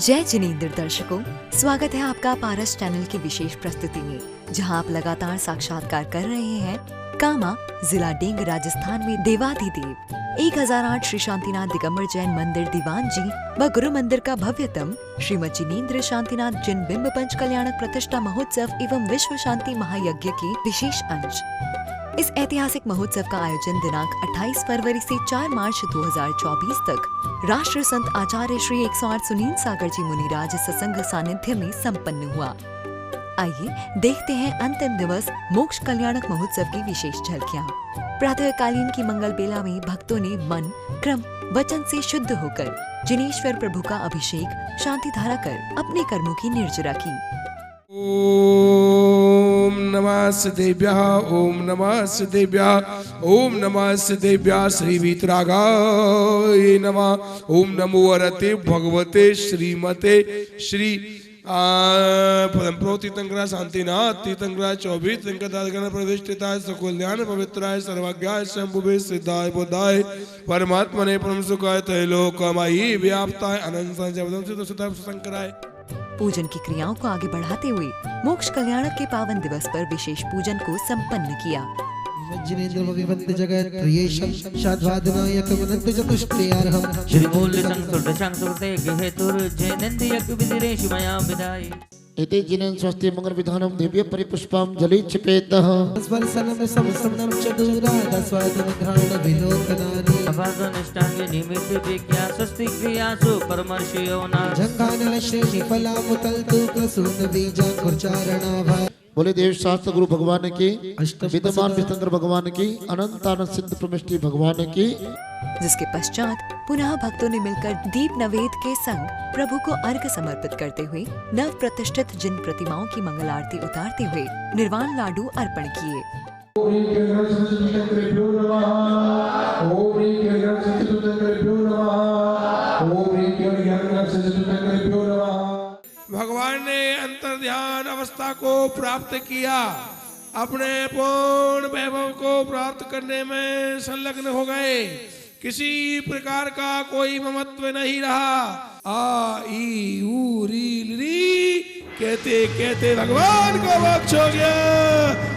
जय जिनेंद्र दर्शकों, स्वागत है आपका पारस चैनल की विशेष प्रस्तुति में, जहां आप लगातार साक्षात्कार कर रहे हैं कामा, जिला डेंग, राजस्थान में देवाधिदेव 1008 श्री शांतिनाथ दिगंबर जैन मंदिर दीवान जी व गुरु मंदिर का भव्यतम श्रीमद जिनेंद्र शांतिनाथ जिन बिंब पंच कल्याणक प्रतिष्ठा महोत्सव एवं विश्व शांति महायज्ञ की विशेष अंश। इस ऐतिहासिक महोत्सव का आयोजन दिनांक 28 फरवरी से 4 मार्च 2024 तक राष्ट्र संत आचार्य श्री 108 सुनील सागर जी मुनिराज सत्संग सानिध्य में संपन्न हुआ। आइए देखते हैं अंतिम दिवस मोक्ष कल्याणक महोत्सव की विशेष झलकियाँ। प्रातःकालीन की मंगल बेला में भक्तों ने मन, क्रम, वचन से शुद्ध होकर जिनेश्वर प्रभु का अभिषेक शांति धारा कर अपने कर्मों की निर्जरा की। ओम नमः सिद्धेभ्यः, ओम नमः सिद्धेभ्यः, ओम नमः सिद्धेभ्यः श्री वीतरागाय नमः। ओम नमो वरते भगवते श्रीमते श्री परम तीर्थंकरा शांतिनाथ तीर्थंकरा 24 तीर्थंकर प्रतिष्ठिताय सकुल्यान पवित्राय सर्वज्ञाय शंभुवे सिद्धाय बोधाय परमात्मने परम सुखाय त्रैलोकमयी व्याप्ताय अनंत संजय शंकराय। पूजन की क्रियाओं को आगे बढ़ाते हुए मोक्ष कल्याणक के पावन दिवस पर विशेष पूजन को संपन्न किया। जिनेंद्र भगवंत जगत प्रियेशम शाद्वादनायक वनंत चतुष्टयार्हम श्री मूल संस्कृत संस्कृते गेहेतुर जैनंदियक विदिरेषु मया विदाय इति जिनेन स्वस्ति मंगल विधानम दिव्य परिपुष्पम जलि छिपेतः स्पर्शनम समसमनम चतुरा दस्वादन घ्राण विलोकनानि अभागनिष्ठांगे निमित्त विज्ञा स्वस्ति क्रियासु परमर्षयो न जंघानल श्रेणी फलामुतल्तु प्रसून बीजा कुचारणा बोले देव शास्त्र गुरु भगवान की, विद्यमान विष्णुकर भगवान की, अनंत आनंद सिद्ध प्रमिष्टि भगवान की। जिसके पश्चात पुनः भक्तों ने मिलकर दीप नवेद के संग प्रभु को अर्घ समर्पित करते हुए नव प्रतिष्ठित जिन प्रतिमाओं की मंगल आरती उतारते हुए निर्वाण लाडू अर्पण किए। भगवान ने अंतर ध्यान अवस्था को प्राप्त किया, अपने पूर्ण वैभव को प्राप्त करने में संलग्न हो गए। किसी प्रकार का कोई ममत्व नहीं रहा। आ ई ऊ री री कहते कहते भगवान को मोक्ष हो गया।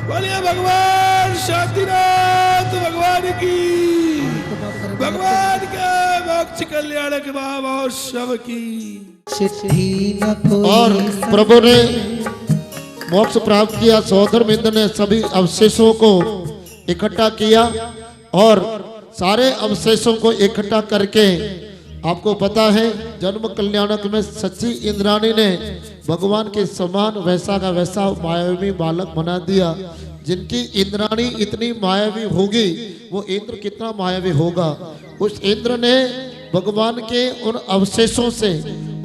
बोलिए भगवान शांतिनाथ भगवान की, भगवान के मोक्ष कल्याणक महोत्सव की। और प्रभु ने मोक्ष प्राप्त किया। सहोदर मित्र ने सभी अवशेषों को इकट्ठा किया और सारे अवशेषों को इकट्ठा करके, आपको पता है जन्म कल्याणक में सच्ची इंद्राणी ने भगवान के समान वैसा का वैसा मायावी बालक बना दिया। जिनकी इंद्राणी इतनी मायावी होगी, वो इंद्र कितना मायावी होगा। उस इंद्र ने भगवान के उन अवशेषों से,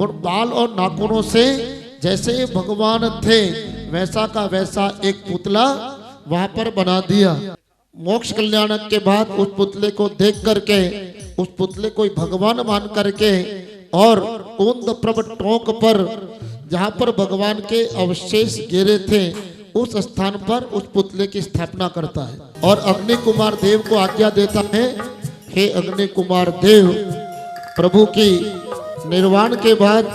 उन बाल और नाखूनों से जैसे भगवान थे वैसा का वैसा एक पुतला वहां पर बना दिया। मोक्ष कल्याणक के बाद उस पुतले को देख करके, उस पुतले को भगवान मान करके और उन प्रभु टोंक पर जहां पर भगवान के अवशेष गिरे थे उस स्थान पर उस पुतले की स्थापना करता है और अग्नि कुमार देव को आज्ञा देता है, हे अग्नि कुमार देव, प्रभु की निर्वाण के बाद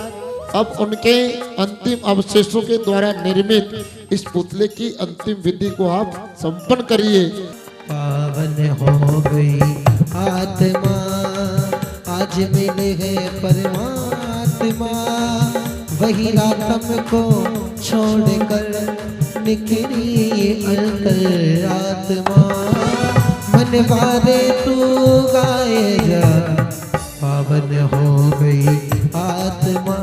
अब उनके अंतिम अवशेषों के द्वारा निर्मित इस पुतले की अंतिम विधि को आप संपन्न करिए। पावन हो गई आत्मा, आज मिले है परमात्मा, वही रातम को छोड़कर निकली अंतरात्मा। मन वारे तू गाए जा, पावन हो गई आत्मा,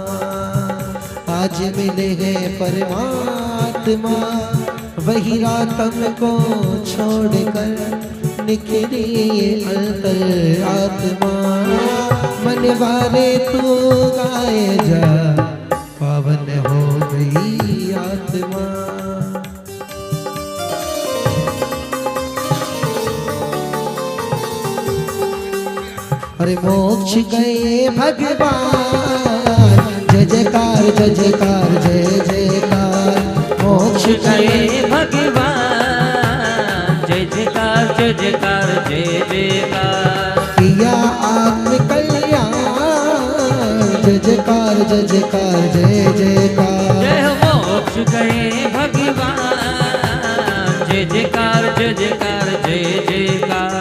आज मिले है परमात्मा, वही रातम को छोड़कर निकली अंतरात्मा। मन वारे तू गाए जा, पावन हो गई आत्मा। अरे मोक्ष गए भगवान, जय जयकार जय जयकार जय जयकार। मोक्ष गए भगवान, जय जयकार जय जयकार जय जयकार। किया आत्म कल्याण, जय जयकार जय जयकार मोक्ष गए भगवान। जय जयकार जय जयकार जय जयकार।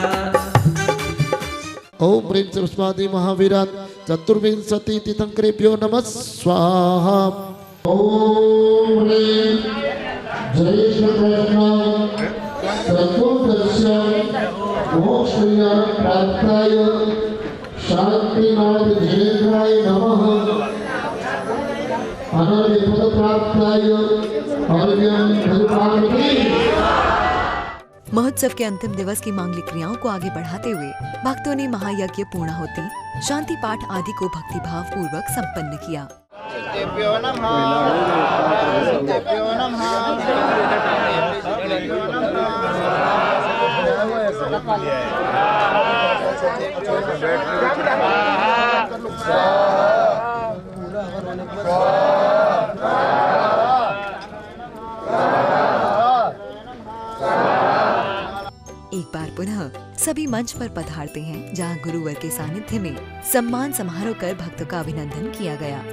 ओम प्रेम से पुष्पादि महावीरात चतुर्विंशति तीर्थंकरेभ्यो नमः स्वाहा। ओम ह्रीं जय श्री कृष्ण चतुर्दश्य मोक्षया प्राप्ताय शांतिनाथ जयेन्द्राय नमः। अनर्विपद प्राप्ताय अर्घ्यं धूपार्घ्यं। महोत्सव के अंतिम दिवस की मांगलिक क्रियाओं को आगे बढ़ाते हुए भक्तों ने महायज्ञ पूर्णाहुति, शांति पाठ आदि को भक्तिभाव पूर्वक संपन्न किया। देव्यो नमः देव्यो नमः देव्यो एक बार पुनः सभी मंच पर पधारते हैं, जहां गुरुवर के सानिध्य में सम्मान समारोह कर भक्तों का अभिनंदन किया गया।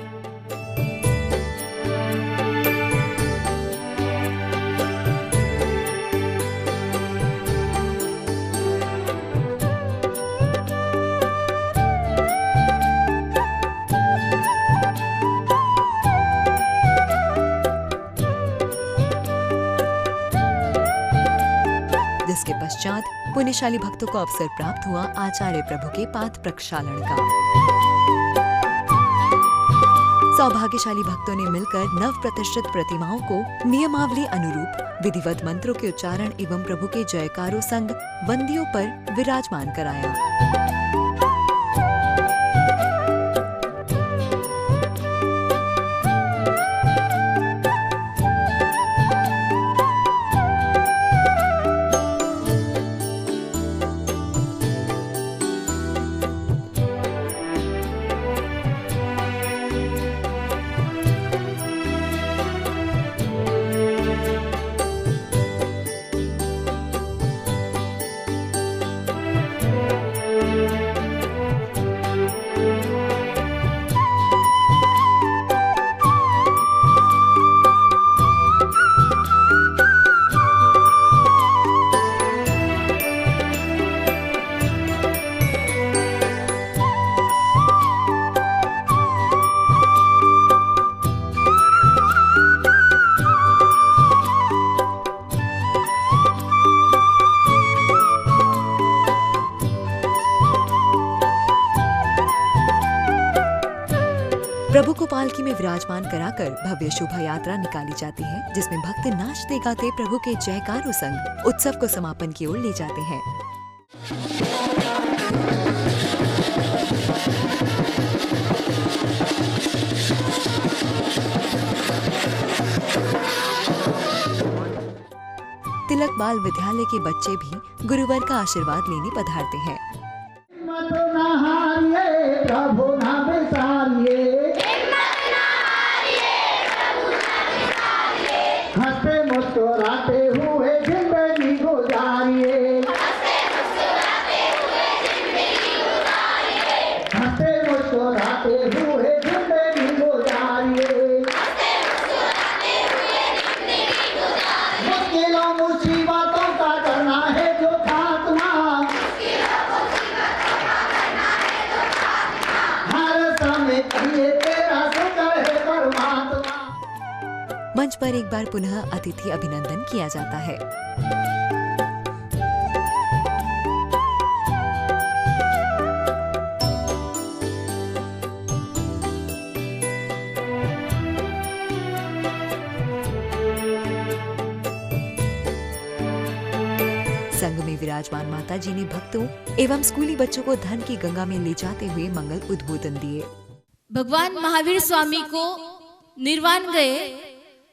जिसके पश्चात पुण्यशाली भक्तों को अवसर प्राप्त हुआ आचार्य प्रभु के पाद प्रक्षालन का। सौभाग्यशाली भक्तों ने मिलकर नव प्रतिष्ठित प्रतिमाओं को नियमावली अनुरूप विधिवत मंत्रों के उच्चारण एवं प्रभु के जयकारों संग वंदियों पर विराजमान कराया। प्रभु को पालकी में विराजमान कराकर भव्य शोभा यात्रा निकाली जाती है, जिसमें भक्त नाचते गाते प्रभु के जयकारों संग उत्सव को समापन की ओर ले जाते हैं। तिलक बाल विद्यालय के बच्चे भी गुरुवर का आशीर्वाद लेने पधारते हैं। मत नहारिए प्रभु ना बिसारिए, हंसते मुस्कुराते हुए जिंदगी गुजारिए, हंसते मुस्कुराते हुए जिंदगी गुजारिए। मुश्किलों मुसीबतों का करना है जो खात्मा, हर समय कहिए तेरा शुक्र है परमात्मा। मंच पर एक बार पुनः अतिथि अभिनंदन किया जाता है। संग में विराजमान माता जी ने भक्तों एवं स्कूली बच्चों को धन की गंगा में ले जाते हुए मंगल उद्बोधन दिए। भगवान महावीर स्वामी को निर्वाण गए,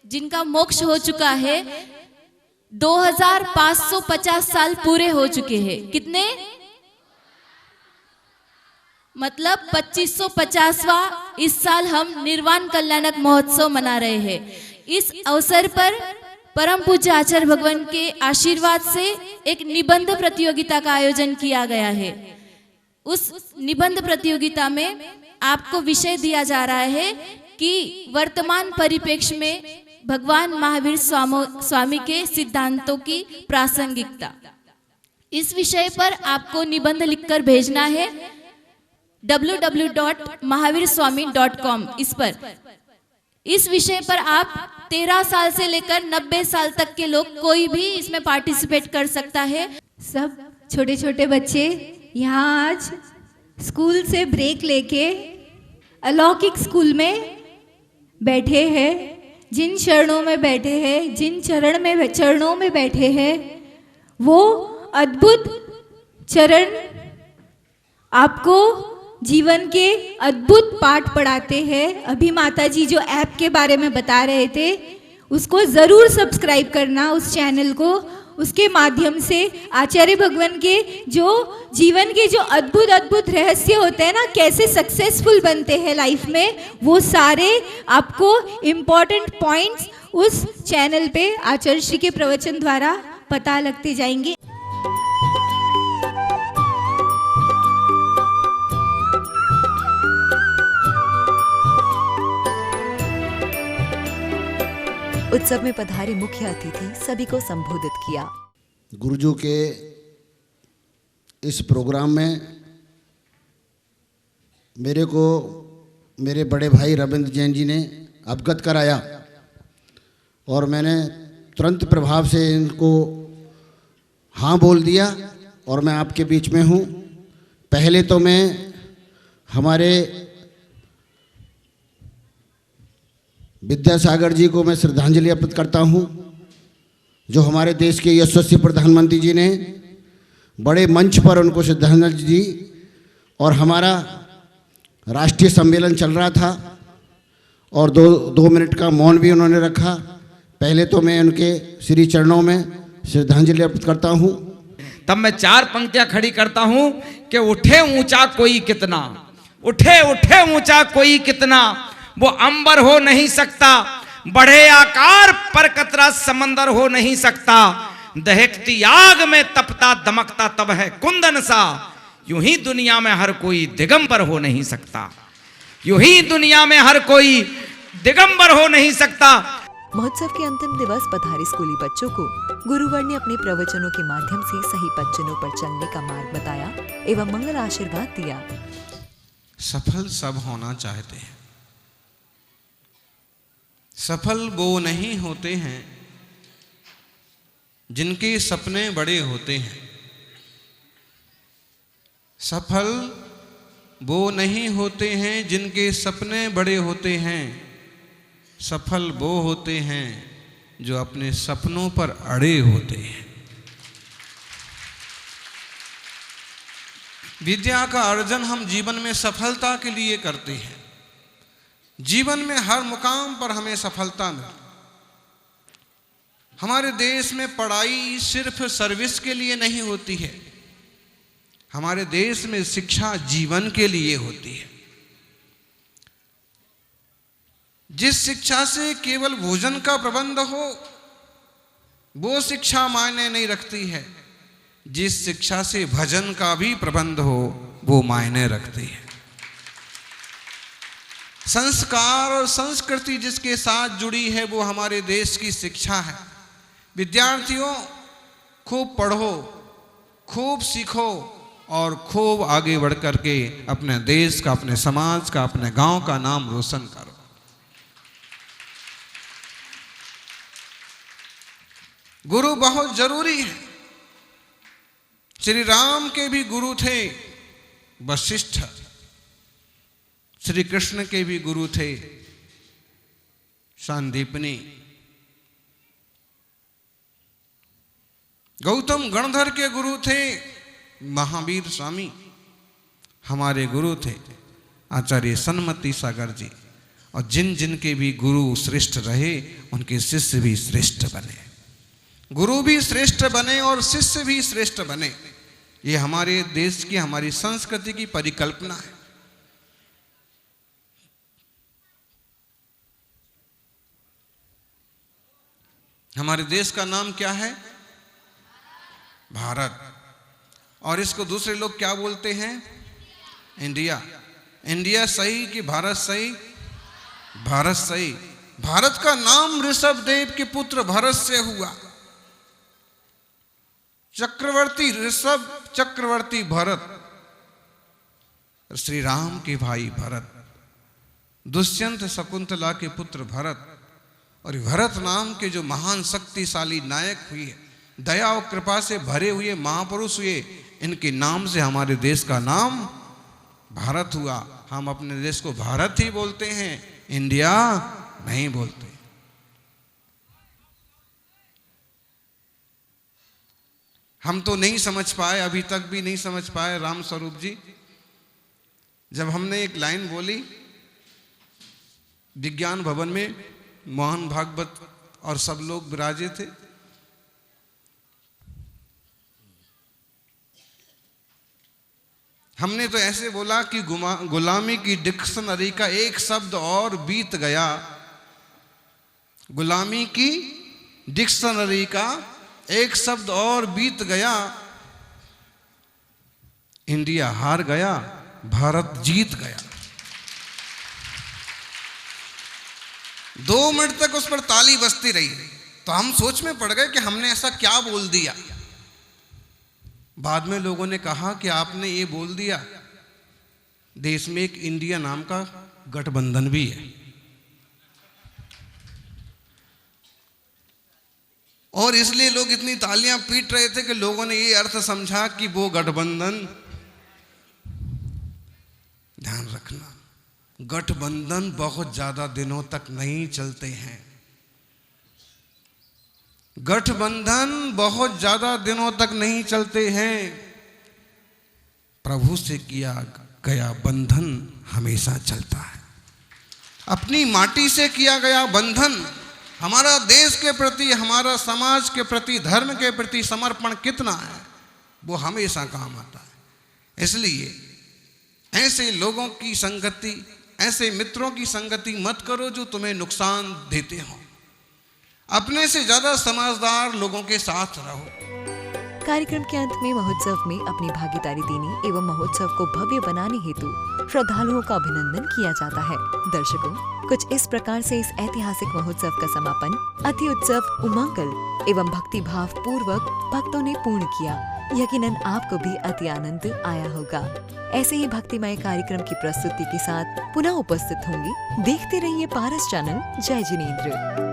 जिनका मोक्ष हो चुका है, 2550 साल पूरे हो चुके हैं। कितने? मतलब 2550वां इस साल हम निर्वाण कल्याणक महोत्सव मना रहे हैं। इस अवसर पर परम पूज्य आचार्य भगवान के आशीर्वाद से एक निबंध प्रतियोगिता का आयोजन किया गया है। उस निबंध प्रतियोगिता में आपको विषय दिया जा रहा है कि वर्तमान परिप्रेक्ष्य में भगवान महावीर स्वामी के सिद्धांतों की प्रासंगिकता। इस विषय पर आपको निबंध लिखकर भेजना है www.mahavirswami.com इस विषय पर आप 13 साल से लेकर 90 साल तक के लोग कोई भी इसमें पार्टिसिपेट कर सकता है। सब छोटे छोटे बच्चे यहाँ आज स्कूल से ब्रेक लेके अलौकिक स्कूल में बैठे हैं। जिन चरणों में बैठे हैं, जिन चरणों में बैठे हैं, वो अद्भुत चरण आपको जीवन के अद्भुत पाठ पढ़ाते हैं। अभी माता जी जो ऐप के बारे में बता रहे थे, उसको ज़रूर सब्सक्राइब करना, उस चैनल को। उसके माध्यम से आचार्य भगवान के जो जीवन के जो अद्भुत अद्भुत रहस्य होते हैं ना, कैसे सक्सेसफुल बनते हैं लाइफ में, वो सारे आपको इम्पॉर्टेंट पॉइंट्स उस चैनल पे आचार्य श्री के प्रवचन द्वारा पता लगते जाएंगे। उत्सव में पधारे मुख्य अतिथि सभी को संबोधित किया। गुरुजू के इस प्रोग्राम में मेरे को मेरे बड़े भाई रविंद्र जैन जी ने अवगत कराया और मैंने तुरंत प्रभाव से इनको हाँ बोल दिया और मैं आपके बीच में हूँ। पहले तो मैं हमारे विद्यासागर जी को मैं श्रद्धांजलि अर्पित करता हूँ, जो हमारे देश के यशस्वी प्रधानमंत्री जी ने बड़े मंच पर उनको श्रद्धांजलि दी। और हमारा राष्ट्रीय सम्मेलन चल रहा था और दो मिनट का मौन भी उन्होंने रखा। पहले तो मैं उनके श्री चरणों में श्रद्धांजलि अर्पित करता हूँ। तब मैं 4 पंक्तियां खड़ी करता हूँ कि उठे ऊंचा कोई कितना, उठे उठे ऊंचा कोई कितना, वो अंबर हो नहीं सकता, बढ़े आकार पर कतरा समंदर हो नहीं सकता, दहकती आग में तपता दमकता तब है कुंदन सा, यूं ही दुनिया में हर कोई दिगंबर हो नहीं सकता, यूं ही दुनिया में हर कोई दिगंबर हो नहीं सकता। महोत्सव के अंतिम दिवस पधारे स्कूली बच्चों को गुरुवर ने अपने प्रवचनों के माध्यम से सही पद्जनों पर चलने का मार्ग बताया एवं मंगल आशीर्वाद दिया। सफल सब होना चाहते हैं, सफल वो नहीं होते हैं जिनके सपने बड़े होते हैं, सफल वो नहीं होते हैं जिनके सपने बड़े होते हैं, सफल वो होते हैं जो अपने सपनों पर अड़े होते हैं। विद्या का अर्जन हम जीवन में सफलता के लिए करते हैं। जीवन में हर मुकाम पर हमें सफलता मिले। हमारे देश में पढ़ाई सिर्फ सर्विस के लिए नहीं होती है, हमारे देश में शिक्षा जीवन के लिए होती है। जिस शिक्षा से केवल भोजन का प्रबंध हो वो शिक्षा मायने नहीं रखती है, जिस शिक्षा से भजन का भी प्रबंध हो वो मायने रखती है। संस्कार और संस्कृति जिसके साथ जुड़ी है वो हमारे देश की शिक्षा है। विद्यार्थियों, खूब पढ़ो, खूब सीखो और खूब आगे बढ़ कर के अपने देश का, अपने समाज का, अपने गांव का नाम रोशन करो। गुरु बहुत जरूरी है। श्री राम के भी गुरु थे वशिष्ठ, श्री कृष्ण के भी गुरु थे सांदीपनी, गौतम गणधर के गुरु थे महावीर स्वामी, हमारे गुरु थे आचार्य सन्मति सागर जी। और जिन जिन के भी गुरु श्रेष्ठ रहे उनके शिष्य भी श्रेष्ठ बने, गुरु भी श्रेष्ठ बने और शिष्य भी श्रेष्ठ बने। ये हमारे देश की, हमारी संस्कृति की परिकल्पना है। हमारे देश का नाम क्या है? भारत। और इसको दूसरे लोग क्या बोलते हैं? इंडिया। इंडिया सही कि भारत सही? भारत सही। भारत का नाम ऋषभ देव के पुत्र भरत से हुआ। चक्रवर्ती ऋषभ, चक्रवर्ती भरत, श्री राम के भाई भरत, दुष्यंत शकुंतला के पुत्र भरत, और भरत नाम के जो महान शक्तिशाली नायक हुए, दया और कृपा से भरे हुए महापुरुष हुए, इनके नाम से हमारे देश का नाम भारत हुआ। हम अपने देश को भारत ही बोलते हैं, इंडिया नहीं बोलते। हम तो नहीं समझ पाए, अभी तक भी नहीं समझ पाए राम स्वरूप जी, जब हमने एक लाइन बोली विज्ञान भवन में, मोहन भागवत और सब लोग विराजे थे, हमने तो ऐसे बोला कि गुलामी की डिक्शनरी का एक शब्द और बीत गया, गुलामी की डिक्शनरी का एक शब्द और बीत गया, इंडिया हार गया, भारत जीत गया। 2 मिनट तक उस पर ताली बजती रही, तो हम सोच में पड़ गए कि हमने ऐसा क्या बोल दिया। बाद में लोगों ने कहा कि आपने ये बोल दिया, देश में एक इंडिया नाम का गठबंधन भी है, और इसलिए लोग इतनी तालियां पीट रहे थे कि लोगों ने ये अर्थ समझा कि वो गठबंधन, ध्यान रखना, गठबंधन बहुत ज्यादा दिनों तक नहीं चलते हैं, गठबंधन बहुत ज्यादा दिनों तक नहीं चलते हैं। प्रभु से किया गया बंधन हमेशा चलता है। अपनी माटी से किया गया बंधन, हमारा देश के प्रति, हमारा समाज के प्रति, धर्म के प्रति समर्पण कितना है, वो हमेशा काम आता है। इसलिए ऐसे लोगों की संगति, ऐसे मित्रों की संगति मत करो जो तुम्हें नुकसान देते हो। अपने से ज्यादा समझदार लोगों के साथ रहो। कार्यक्रम के अंत में महोत्सव में अपनी भागीदारी देने एवं महोत्सव को भव्य बनाने हेतु श्रद्धालुओं का अभिनंदन किया जाता है। दर्शकों, कुछ इस प्रकार से इस ऐतिहासिक महोत्सव का समापन अति उत्सव, उमंगल एवं भक्ति भाव पूर्वक भक्तों ने पूर्ण किया। यकीनन आपको भी अति आनंद आया होगा। ऐसे ही भक्तिमय कार्यक्रम की प्रस्तुति के साथ पुनः उपस्थित होंगे। देखते रहिए पारस चैनल। जय जिनेंद्र।